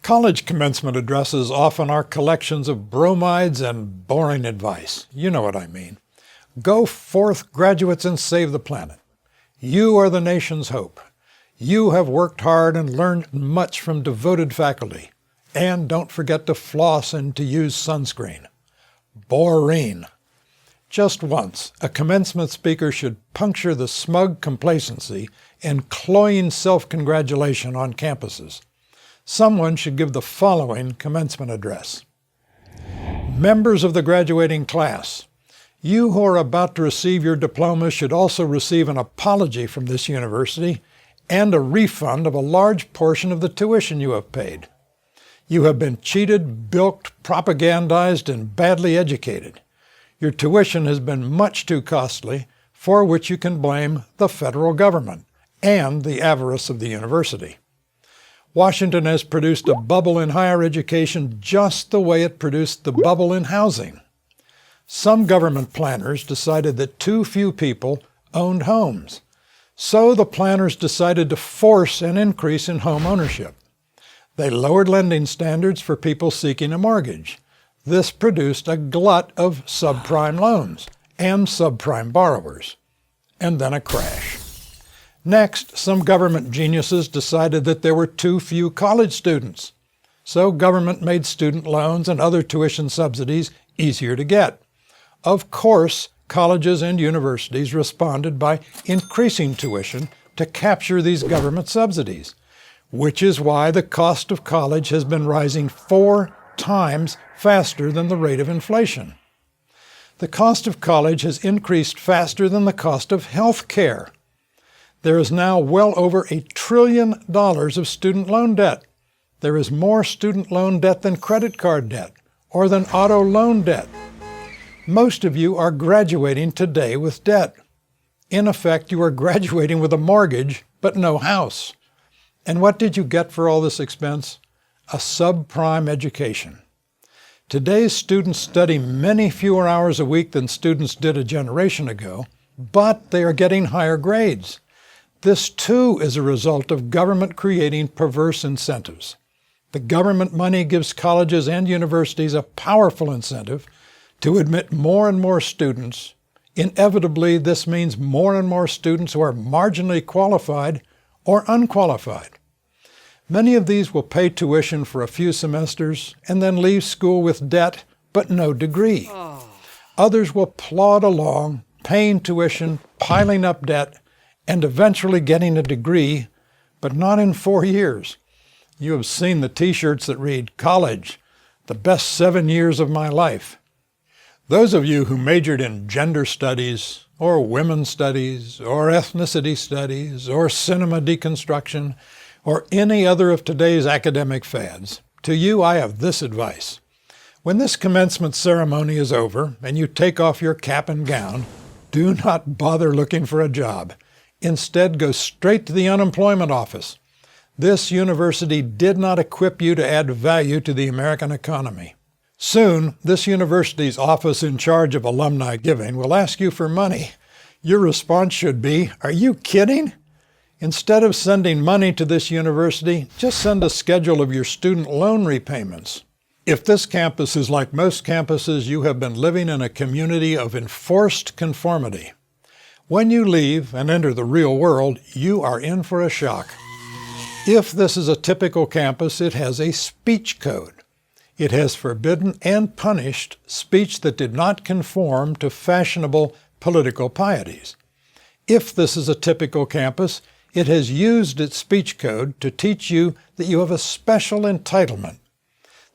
College commencement addresses often are collections of bromides and boring advice. You know what I mean. Go forth, graduates, and save the planet. You are the nation's hope. You have worked hard and learned much from devoted faculty. And don't forget to floss and to use sunscreen. Bor-ing. Just once, a commencement speaker should puncture the smug complacency and cloying self-congratulation on campuses. Someone should give the following commencement address. Members of the graduating class, you who are about to receive your diploma should also receive an apology from this university and a refund of a large portion of the tuition you have paid. You have been cheated, bilked, propagandized, and badly educated. Your tuition has been much too costly, for which you can blame the federal government and the avarice of the university. Washington has produced a bubble in higher education just the way it produced the bubble in housing. Some government planners decided that too few people owned homes. So the planners decided to force an increase in home ownership. They lowered lending standards for people seeking a mortgage. This produced a glut of subprime loans and subprime borrowers. And then a crash. Next, some government geniuses decided that there were too few college students. So government made student loans and other tuition subsidies easier to get. Of course, colleges and universities responded by increasing tuition to capture these government subsidies, which is why the cost of college has been rising 4 times faster than the rate of inflation. The cost of college has increased faster than the cost of health care. There is now well over $1 trillion of student loan debt. There is more student loan debt than credit card debt or than auto loan debt. Most of you are graduating today with debt. In effect, you are graduating with a mortgage, but no house. And what did you get for all this expense? A subprime education. Today's students study many fewer hours a week than students did a generation ago, but they are getting higher grades. This too is a result of government creating perverse incentives. The government money gives colleges and universities a powerful incentive to admit more and more students. Inevitably, this means more and more students who are marginally qualified or unqualified. Many of these will pay tuition for a few semesters and then leave school with debt but no degree. Others will plod along, paying tuition, piling up debt, and eventually getting a degree, but not in 4 years. You have seen the t-shirts that read, "College, the best 7 years of my life." Those of you who majored in gender studies, or women's studies, or ethnicity studies, or cinema deconstruction, or any other of today's academic fads, to you I have this advice. When this commencement ceremony is over and you take off your cap and gown, do not bother looking for a job. Instead, go straight to the unemployment office. This university did not equip you to add value to the American economy. Soon, this university's office in charge of alumni giving will ask you for money. Your response should be, "Are you kidding?" Instead of sending money to this university, just send a schedule of your student loan repayments. If this campus is like most campuses, you have been living in a community of enforced conformity. When you leave and enter the real world, you are in for a shock. If this is a typical campus, it has a speech code. It has forbidden and punished speech that did not conform to fashionable political pieties. If this is a typical campus, it has used its speech code to teach you that you have a special entitlement,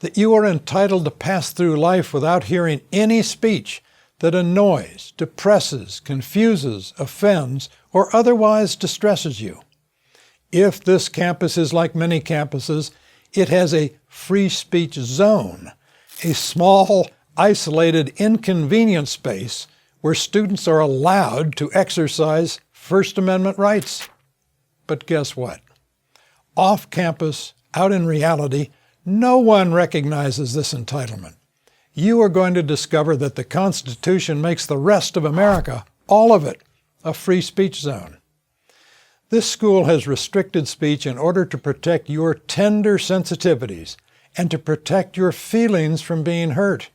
that you are entitled to pass through life without hearing any speech that annoys, depresses, confuses, offends, or otherwise distresses you. If this campus is like many campuses, it has a free speech zone, a small, isolated, inconvenient space where students are allowed to exercise First Amendment rights. But guess what? Off campus, out in reality, no one recognizes this entitlement. You are going to discover that the Constitution makes the rest of America, all of it, a free speech zone. This school has restricted speech in order to protect your tender sensitivities and to protect your feelings from being hurt.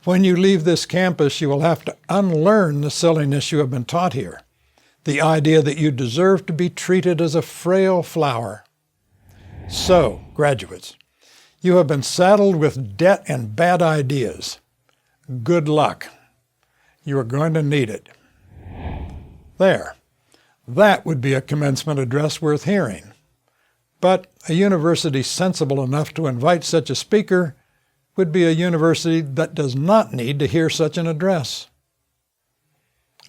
When you leave this campus, you will have to unlearn the silliness you have been taught here, the idea that you deserve to be treated as a frail flower. So, graduates, you have been saddled with debt and bad ideas. Good luck. You are going to need it. There. That would be a commencement address worth hearing. But a university sensible enough to invite such a speaker would be a university that does not need to hear such an address.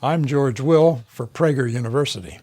I'm George Will for Prager University.